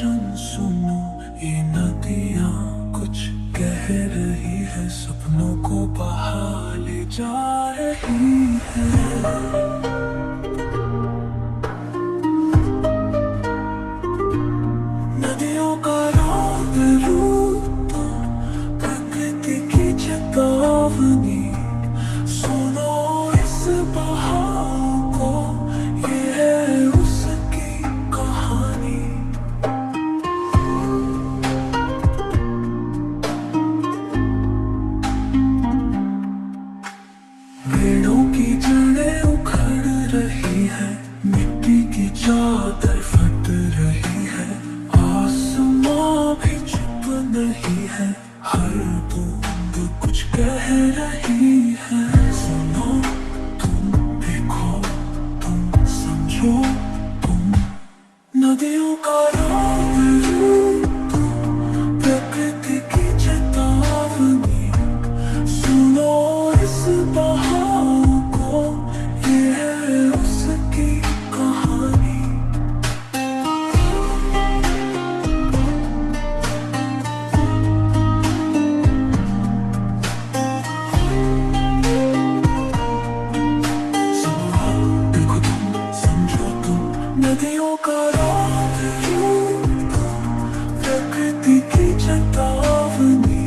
जन सुनो, ये नदियाँ कुछ कह रही है, सपनों को बहा ले जा रही है। नदियों का रंग रूप तो प्रकृति की चेतावनी, सुनो इस बहाव को, ये है उसकी कहानी। पेड़ों की जड़ें उखड़ रही है, मिट्टी की चादर फट रही है, आसमां भी चुप नहीं है, हर बूंद कुछ कह रही है। सुनो तुम, देखो तुम, समझो तुम, नदियों का रंग रूप प्रकृति की चेतावनी, सुनो इस बहाव को, ये है उसकी कहानी। देखो तुम, समझो तुम, नदियों का रंग रूप प्रकृति की चेतावनी,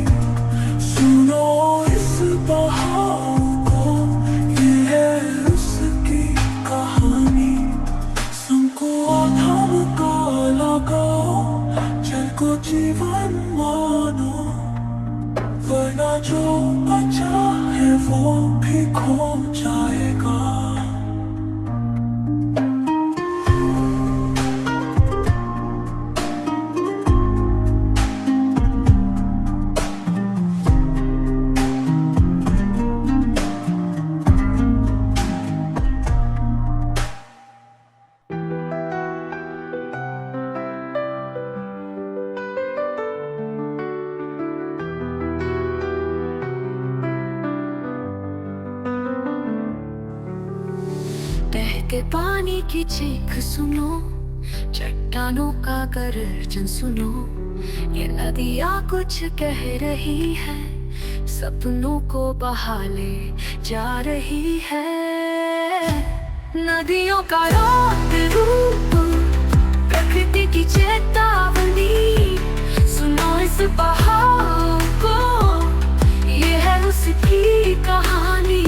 सुनो इस बहाव को, ये है उसकी कहानी। सबको आधाम का लगाओ, जल को जीवन मानो, वरना जो बचा है वो भी खो जाएगा। बहते पानी की चीख सुनो, चट्टानों का गर्जन सुनो, ये नदियाँ कुछ कह रही है, सपनों को बहा ले जा रही है। नदियों का रंग रूप प्रकृति की चेतावनी, सुनो इस बहाव को, ये है उसकी कहानी।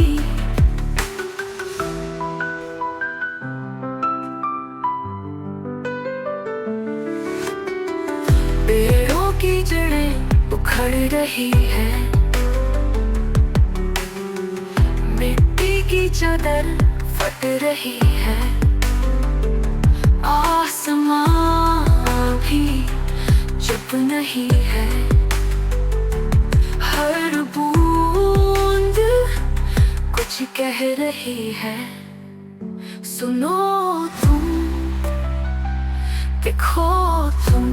पेड़ों की जड़ें उखड़ रही है, मिट्टी की चादर फट रही है, आसमां भी चुप नहीं है, हर बूंद कुछ कह रही है। सुनो तुम, देखो तुम,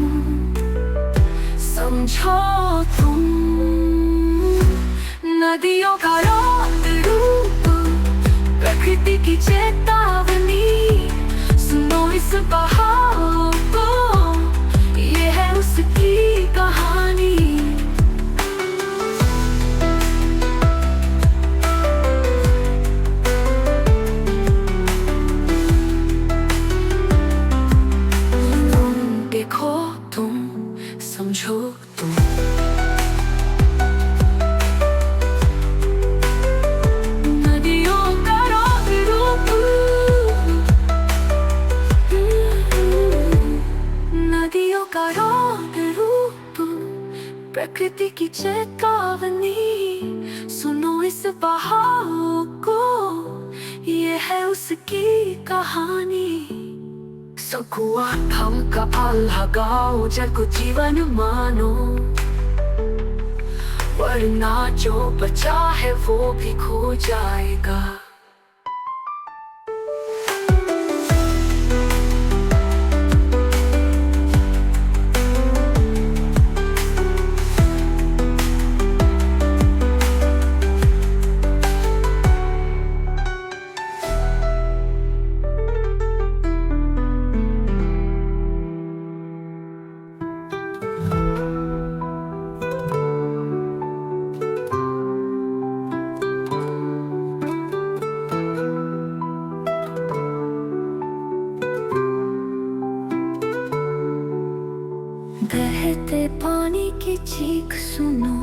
समझो तुम, नदियों का रंग रूप प्रकृति की चेतावनी, सुनो इस बहाव को, ये है उसकी कहानी। तुम देखो तुम, समझो तुम, नदियों का रंग रूप, नदियों का रंग रूप प्रकृति की चेतावनी, सुनो इस बहाव को, ये है उसकी कहानी। सकुआ थम का फल लगाओ, जल को जीवन मानो, वरना जो बचा है वो भी खो जाएगा। बहते पानी की चीख सुनो,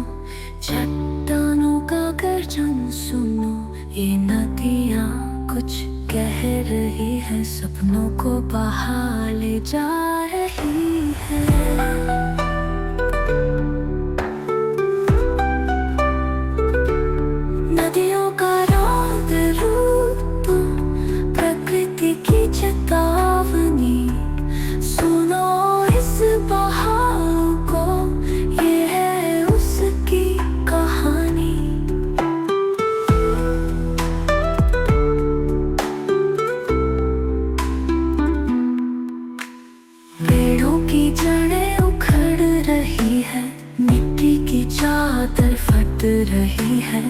चट्टानों का गर्जन सुनो। ये नदियाँ कुछ कह रही है, सपनों को बहा ले जा रही है। नदियों का रंग रूप, प्रकृति की चेतावनी, सुनो इस बहाव को, ये है उसकी कहानी। पेड़ों की जड़ें उखड़ रही है, मिट्टी की चादर फट रही है,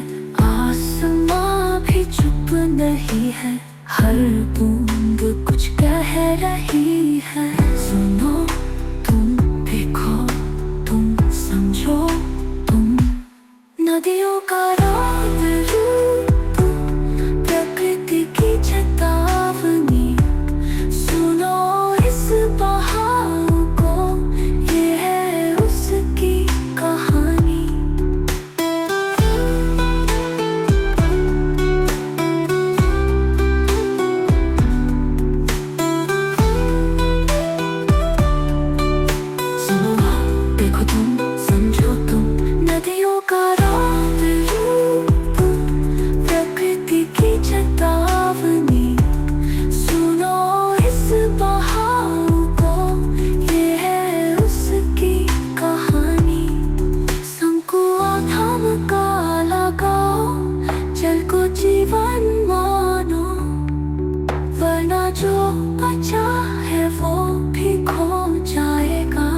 आसमां भी चुप नहीं है, हर बूंद कुछ कह रही है। सुनो तुम, देखो तुम, समझो तुम। नदियों का रंग रूप, प्रकृति की चेतावनी, सुनो इस बहाव को, ये है उसकी कहानी। देखो तुम, समझो तुम। नदियों का रंग रूप, प्रकृति की चेतावनी, सुनो इस बहाव को, ये है उसकी कहानी। संकुआ थाम का लगाओ, जल को जीवन मानो, वरना जो बचा है वो भी खो जाएगा।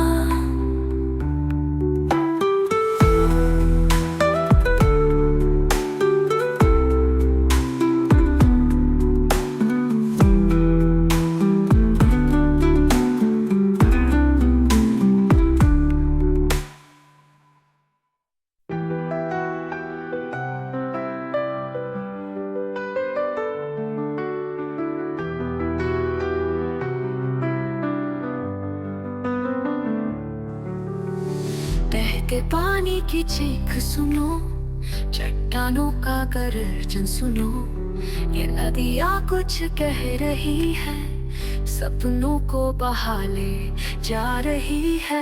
बहते पानी की चीख सुनो, चट्टानों का गर्जन सुनो। ये नदियाँ कुछ कह रही है, सपनों को बहा ले जा रही है।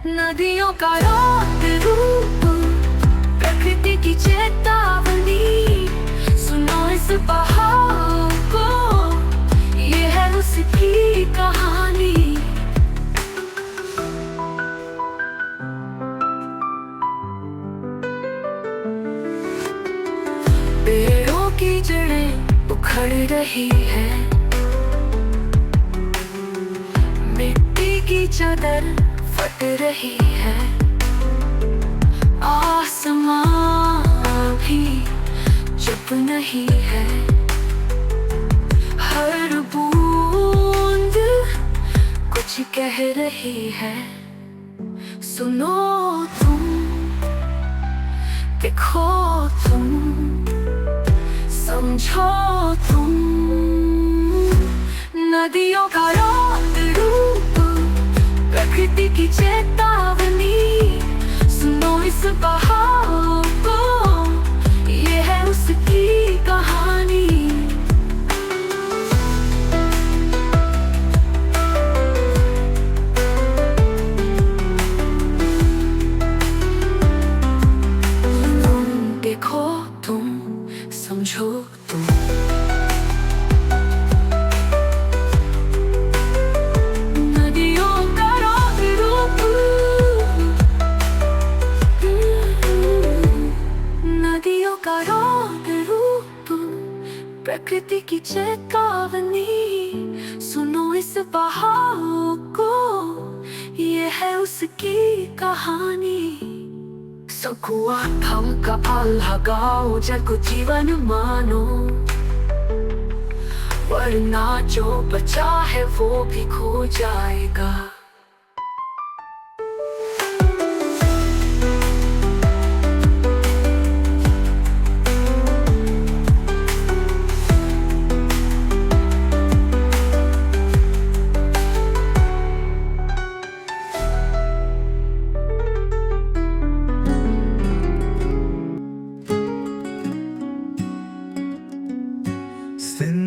नदियों का रंग रूप, प्रकृति की चेतावनी, सुनो इस बहाव को, ये है उसकी कहानी। पेड़ों की जड़ें उखड़ रही है, मिट्टी की चादर फट रही है, आसमां भी चुप नहीं है, हर बूंद कुछ कह रही है। सुनो तुम, देखो तुम, समझो तुम। नदियों का रंग रूप, प्रकृति की चेतावनी, सुनो इस बहाव को, ये है उसकी कहानी। तुम देखो तुम, समझो तुम। नदियों का रंग रूप, नदियों का रंग रूप, प्रकृति की चेतावनी, सुनो इस बहाव को, ये है उसकी कहानी। संकुआ थम का लगाओ, जल को जीवन मानो, वरना जो बचा है वो भी खो जाएगा।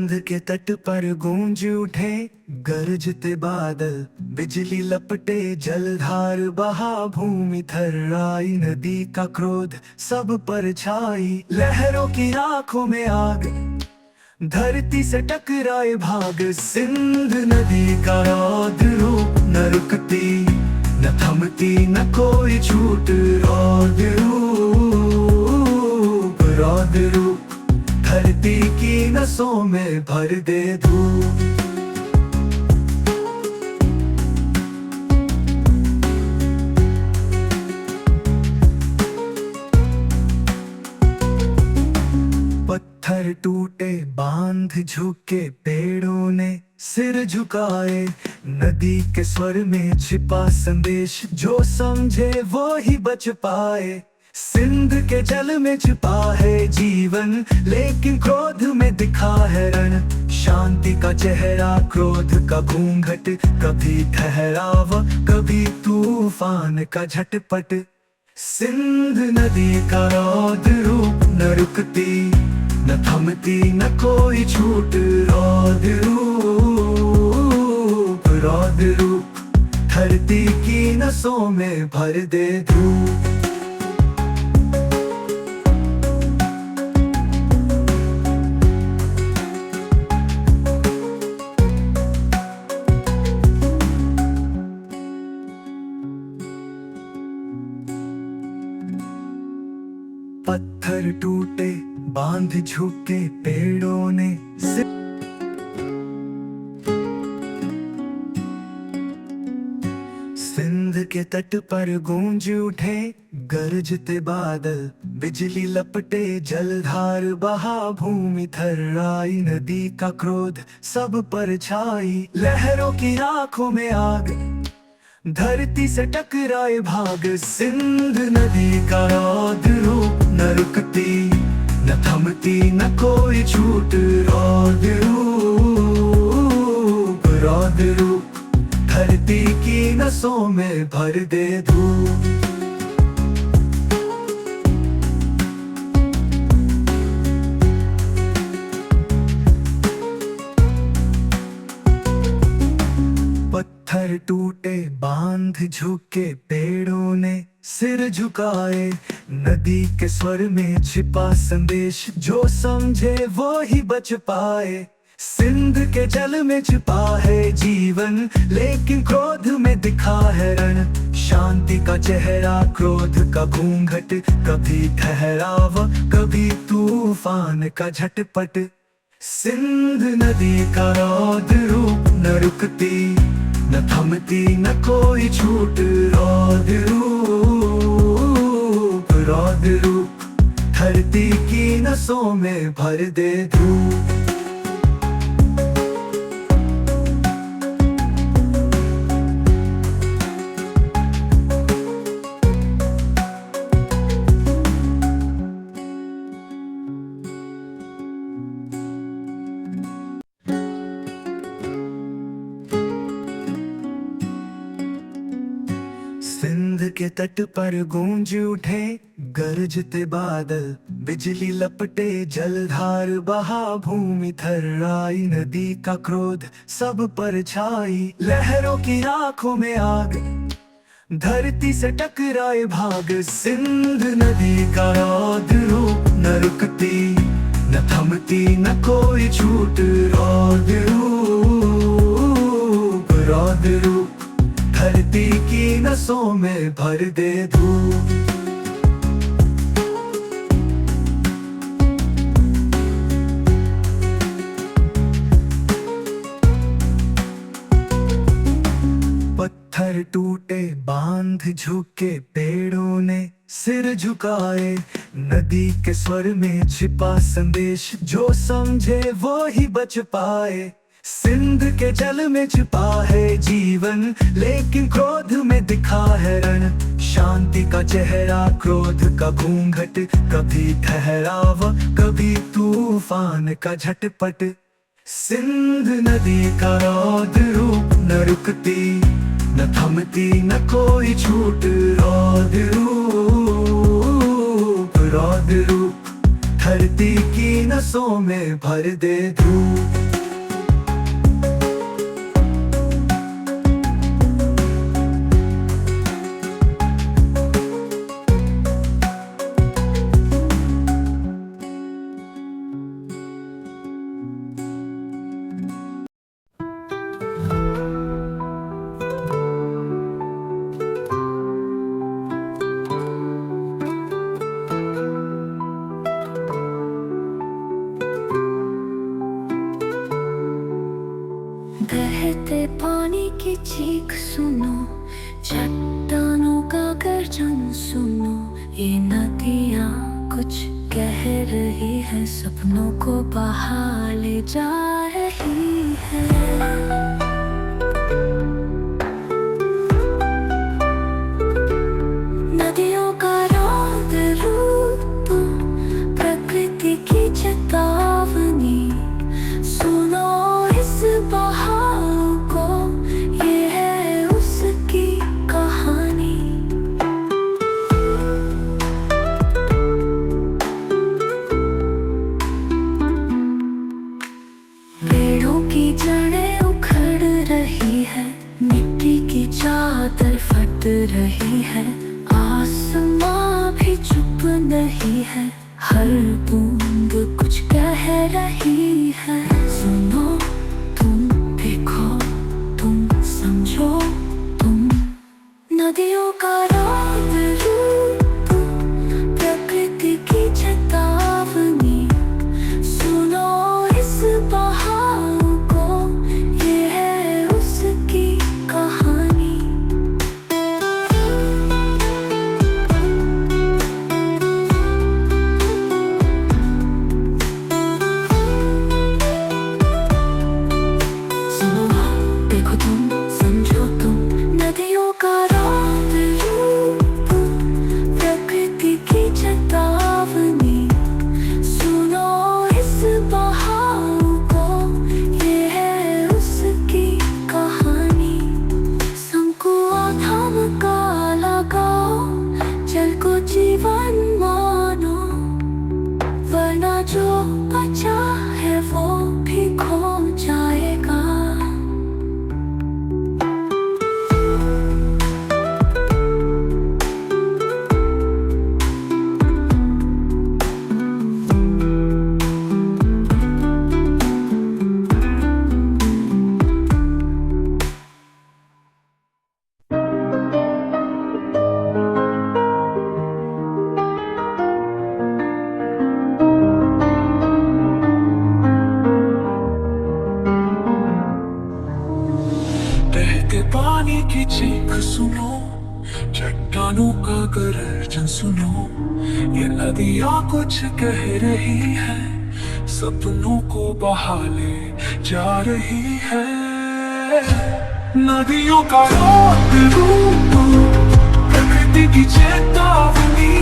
सिंध के तट पर गूंज उठे गरजते बादल, बिजली लपटे जलधार बहा, भूमि थर्राई, नदी का क्रोध सब पर छाई, लहरों की आंखों में आग, धरती से टकराए भाग। सिंध नदी का रौद्र रूप, न रुकती न थमती न कोई छूट, रौद्र रूप धरती की नसों में भर दे धूप। पत्थर टूटे, बांध झुके, पेड़ों ने सिर झुकाए, नदी के स्वर में छिपा संदेश, जो समझे वो ही बच पाए। सिंध के जल में छिपा है जीवन, लेकिन क्रोध में दिखा है रण, शांति का चेहरा क्रोध का घूंघट, कभी ठहराव कभी तूफान का झटपट। सिंध नदी का रौद्र रूप, न रुकती न थमती न कोई छूट, रौद्र रूप धरती की नसों में भर दे धूप। पत्थर टूटे, बांध झुके, पेड़ों ने सिंध के तट पर गूंज उठे गरजते बादल, बिजली लपटे जलधार बहा, भूमि थर्राई, नदी का क्रोध सब पर छाई, लहरों की आंखों में आग, धरती से टकराए भाग। सिंध नदी का रौद्र रूप, न रुकती न थमती न कोई छूट, रौद्र रूप धरती की नसों में भर दे धूप। पत्थर टूटे, बांध झुके, पेड़ों ने सिर झुकाए, नदी के स्वर में छिपा संदेश, जो समझे वो ही बच पाए। सिंध के जल में छिपा है जीवन, लेकिन क्रोध में दिखा है रण, शांति का चेहरा क्रोध का घूंघट, कभी ठहराव कभी तूफान का झटपट। सिंध नदी का रौद्र रूप, न रुकती न थमती न कोई छूट, रौद्र रूप धरती की नसों में भर दे धूप। सिंध के तट पर गूंज उठे गरजते बादल, बिजली लपटे जलधार बहा, भूमि थर्राई, नदी का क्रोध सब पर छाई, लहरों की आंखों में आग, धरती से टकराए भाग। सिंध नदी का रौद्र रूप, न रुकती न थमती न कोई छूट, रौद्र रूप धरती की नसों में भर दे धूप। पत्थर टूटे, बांध झुके, पेड़ों ने सिर झुकाए, नदी के स्वर में छिपा संदेश, जो समझे वो ही बच पाए। सिंध के जल में छिपा है जीवन, लेकिन क्रोध में दिखा है रण, शांति का चेहरा क्रोध का घूंघट, कभी ठहराव कभी तूफान का झटपट। सिंध नदी का रौद्र रूप, न रुकती न थमती न कोई छूट, रौद्र रूप धरती की नसों में भर दे धूप। बहते पानी की चीख सुनो, चट्टानों का गर्जन सुनो। ये नदियाँ कुछ कह रही है, सपनों को बहा ले जा रही है। नदियों का रौद रूप, प्रकृति की चेतावनी, सुनो इस बहाव को, ये है उसकी कहानी। पेड़ों की जड़ें उखड़ रही है, मिट्टी की चादर फट रही है, आसमां भी चुप नहीं है, हर बूंद कुछ कह रही है। सुनो तुम, देखो तुम, समझो तुम। नदियों का रौद रूप, प्रकृति की चेतावनी, सुनो इस बहाव को, ये है उसकी कहानी। सुनो देखो तुम, समझो तुम। नदियों का रौद रूप, प्रकृति की चेतावनी, सुनो इस बहाव को, ये है उसकी कहानी। संकुआ थाम का लगाओ, जल को जीवन मानो, वरना जो बचा है वो भी खो जाएगा। बहते पानी की चीख सुनो, चट्टानों का गर्जन सुनो। ये नदियाँ कुछ कह रही है, सपनों को बहा ले जा रही है। नदियों का रौद रूप, प्रकृति की चेतावनी,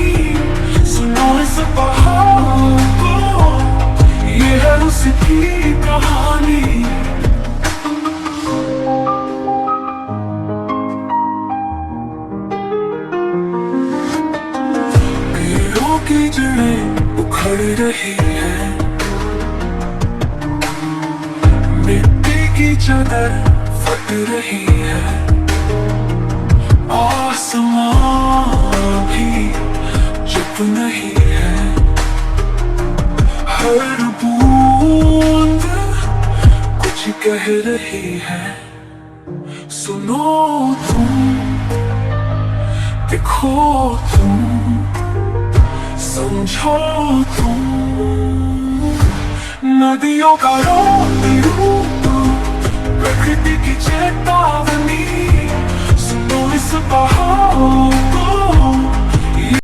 सुनो इस बहाव को, ये है उसकी कहानी। पेड़ों की जड़ें उखड़ रही है, मिट्टी की चादर फट रही है, आसमां भी चुप नहीं है, हर बूंद कुछ कह रही है। सुनो तुम, देखो तुम, समझो तुम। नदियों का रौद रूप, प्रकृति की चेतावनी, सुनो इस बहाव